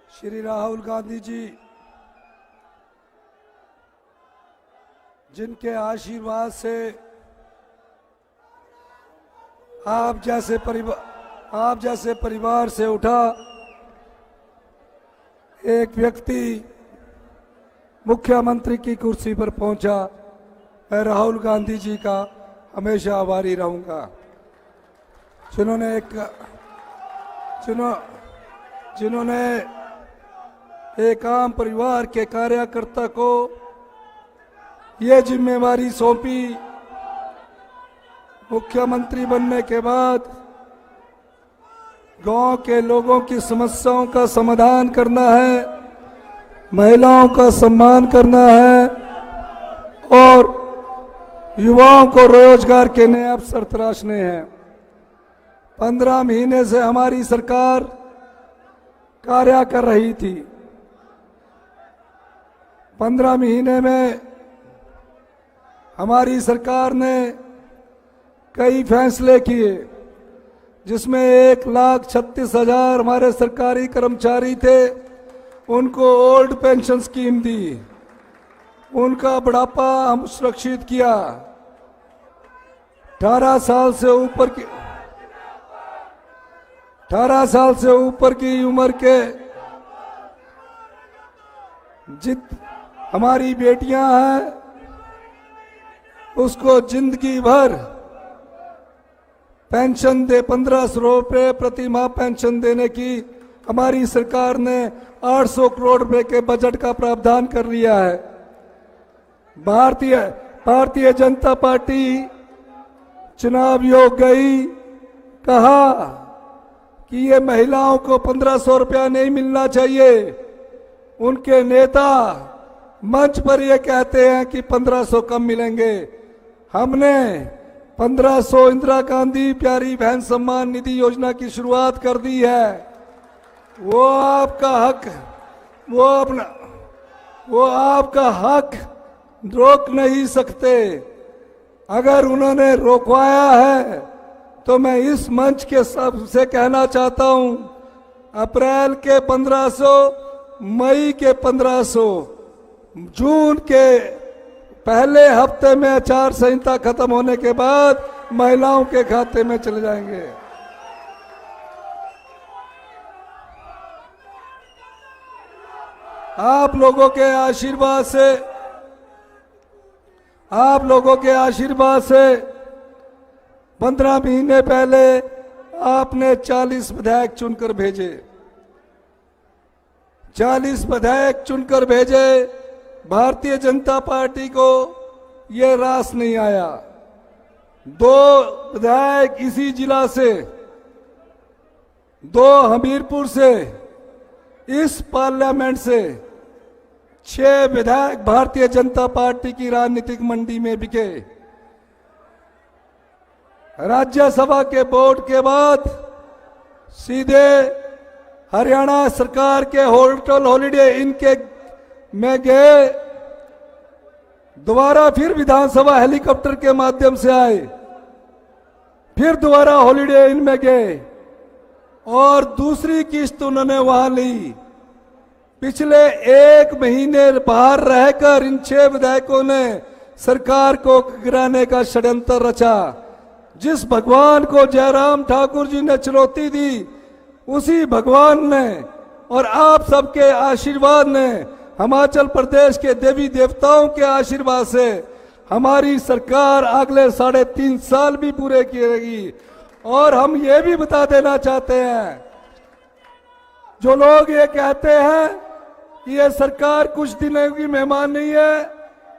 श्री राहुल गांधी जी, जिनके आशीर्वाद से आप जैसे परिवार से उठा एक व्यक्ति मुख्यमंत्री की कुर्सी पर पहुंचा। मैं राहुल गांधी जी का हमेशा आभारी रहूंगा, जिन्होंने एक आम परिवार के कार्यकर्ता को ये जिम्मेवारी सौंपी। मुख्यमंत्री बनने के बाद गांव के लोगों की समस्याओं का समाधान करना है, महिलाओं का सम्मान करना है और युवाओं को रोजगार के नए अवसर तराशने हैं। 15 महीने से हमारी सरकार कार्य कर रही थी। 15 महीने में हमारी सरकार ने कई फैसले किए, जिसमें 1,36,000 हमारे सरकारी कर्मचारी थे, उनको ओल्ड पेंशन स्कीम दी, उनका बुढ़ापा हम सुरक्षित किया। 18 साल से ऊपर की उम्र के हमारी बेटियां हैं, उसको जिंदगी भर पेंशन दे 1500 रुपये प्रति माह पेंशन देने की हमारी सरकार ने 800 करोड़ रुपए के बजट का प्रावधान कर लिया है। भारतीय जनता पार्टी चुनाव योग गई, कहा कि ये महिलाओं को 1500 रुपया नहीं मिलना चाहिए। उनके नेता मंच पर ये कहते हैं कि 1500 कम मिलेंगे। हमने 1500 इंदिरा गांधी प्यारी बहन सम्मान निधि योजना की शुरुआत कर दी है। वो आपका हक रोक नहीं सकते। अगर उन्होंने रोकवाया है तो मैं इस मंच के सबसे कहना चाहता हूं, अप्रैल के 1500, मई के 1500, जून के पहले हफ्ते में आचार संहिता खत्म होने के बाद महिलाओं के खाते में चले जाएंगे। आप लोगों के आशीर्वाद से 15 महीने पहले आपने 40 विधायक चुनकर भेजे। 40 विधायक चुनकर भेजे। भारतीय जनता पार्टी को ये रास नहीं आया। 2 विधायक इसी जिला से, 2 हमीरपुर से, इस पार्लियामेंट से 6 विधायक भारतीय जनता पार्टी की राजनीतिक मंडी में बिके। राज्यसभा के वोट के बाद सीधे हरियाणा सरकार के होटल हॉलिडे इन के में गए। दोबारा फिर विधानसभा हेलीकॉप्टर के माध्यम से आए, फिर दोबारा हॉलिडे इन में गए और दूसरी किस्त उन्होंने वहां ली। पिछले 1 महीने बाहर रहकर इन 6 विधायकों ने सरकार को गिराने का षड्यंत्र रचा। जिस भगवान को जयराम ठाकुर जी ने चुनौती दी, उसी भगवान ने और आप सबके आशीर्वाद ने, हिमाचल प्रदेश के देवी देवताओं के आशीर्वाद से हमारी सरकार अगले 3.5 साल भी पूरे करेगी। और हम ये भी बता देना चाहते हैं, जो लोग ये कहते हैं कि ये सरकार कुछ दिनों की मेहमान नहीं है,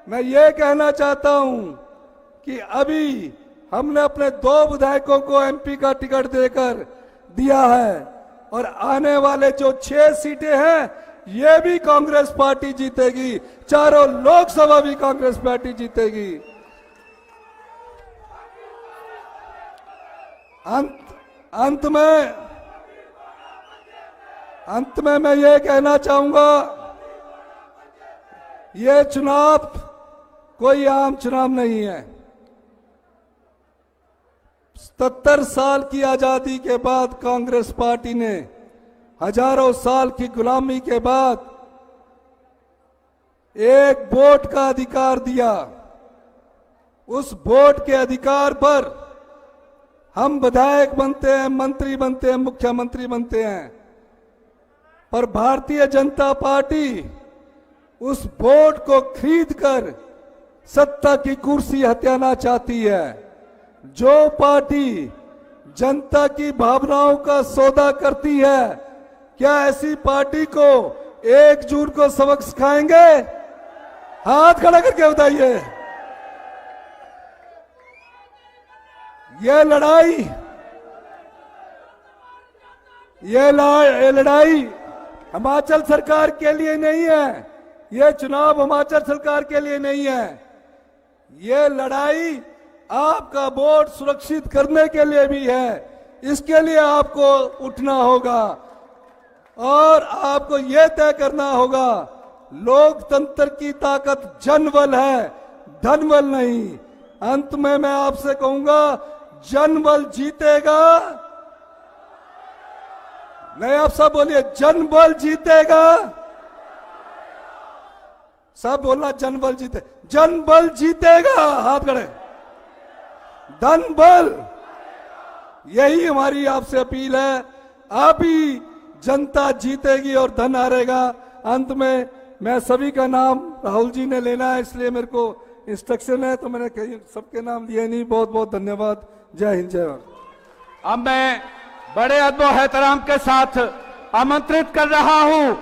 मैं ये कहना चाहता हूं कि अभी हमने अपने 2 विधायकों को एमपी का टिकट देकर दिया है और आने वाले जो 6 सीटें हैं ये भी कांग्रेस पार्टी जीतेगी। चारों लोकसभा भी कांग्रेस पार्टी जीतेगी। अंत में मैं ये कहना चाहूंगा, ये चुनाव कोई आम चुनाव नहीं है। 77 साल की आजादी के बाद कांग्रेस पार्टी ने हजारों साल की गुलामी के बाद एक वोट का अधिकार दिया। उस वोट के अधिकार पर हम विधायक बनते हैं, मंत्री बनते हैं, मुख्यमंत्री बनते हैं, पर भारतीय जनता पार्टी उस वोट को खरीद कर सत्ता की कुर्सी हथियाना चाहती है। जो पार्टी जनता की भावनाओं का सौदा करती है, क्या ऐसी पार्टी को 1 जून को सबक सिखाएंगे? हाथ खड़ा करके बताइए। यह लड़ाई हिमाचल सरकार के लिए नहीं है। यह चुनाव हिमाचल सरकार के लिए नहीं है। यह लड़ाई आपका वोट सुरक्षित करने के लिए भी है। इसके लिए आपको उठना होगा और आपको यह तय करना होगा, लोकतंत्र की ताकत जनबल है, धनबल नहीं। अंत में मैं आपसे कहूंगा, जनबल जीतेगा। नहीं, आप सब बोलिए, जनबल जीतेगा। सब बोलना, जनबल जीते, जनबल जीतेगा। हाथ खड़े। धनबल, यही हमारी आपसे अपील है। आप ही जनता जीतेगी और धन हारेगा। अंत में मैं सभी का नाम राहुल जी ने लेना है, इसलिए मेरे को इंस्ट्रक्शन है, तो मैंने सबके नाम लिए नहीं। बहुत बहुत धन्यवाद। जय हिंद, जय भारत। अब मैं बड़े अदब एहतराम के साथ आमंत्रित कर रहा हूं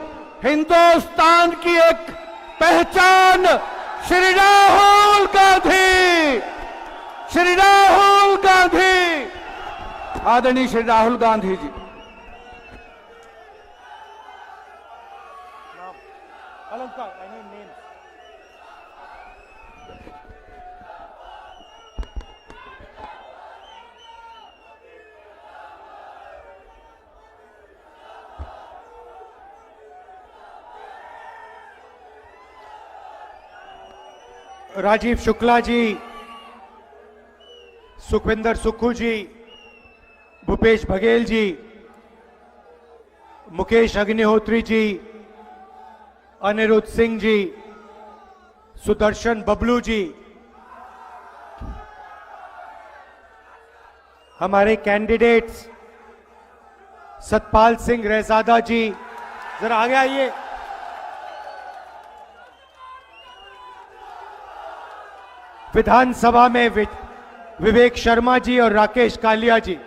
हिंदुस्तान की एक पहचान श्री राहुल गांधी, श्री राहुल गांधी, आदरणीय श्री राहुल गांधी जी। अलंकार, I need names. Rajiv Shukla ji, Sukhvinder Sukhu जी, भूपेश बघेल जी, मुकेश अग्निहोत्री जी, अनिरुद्ध सिंह जी, सुदर्शन बबलू जी, हमारे कैंडिडेट्स सतपाल सिंह रहजादा जी, जरा आगे आइए। विधानसभा में विवेक शर्मा जी और राकेश कालिया जी।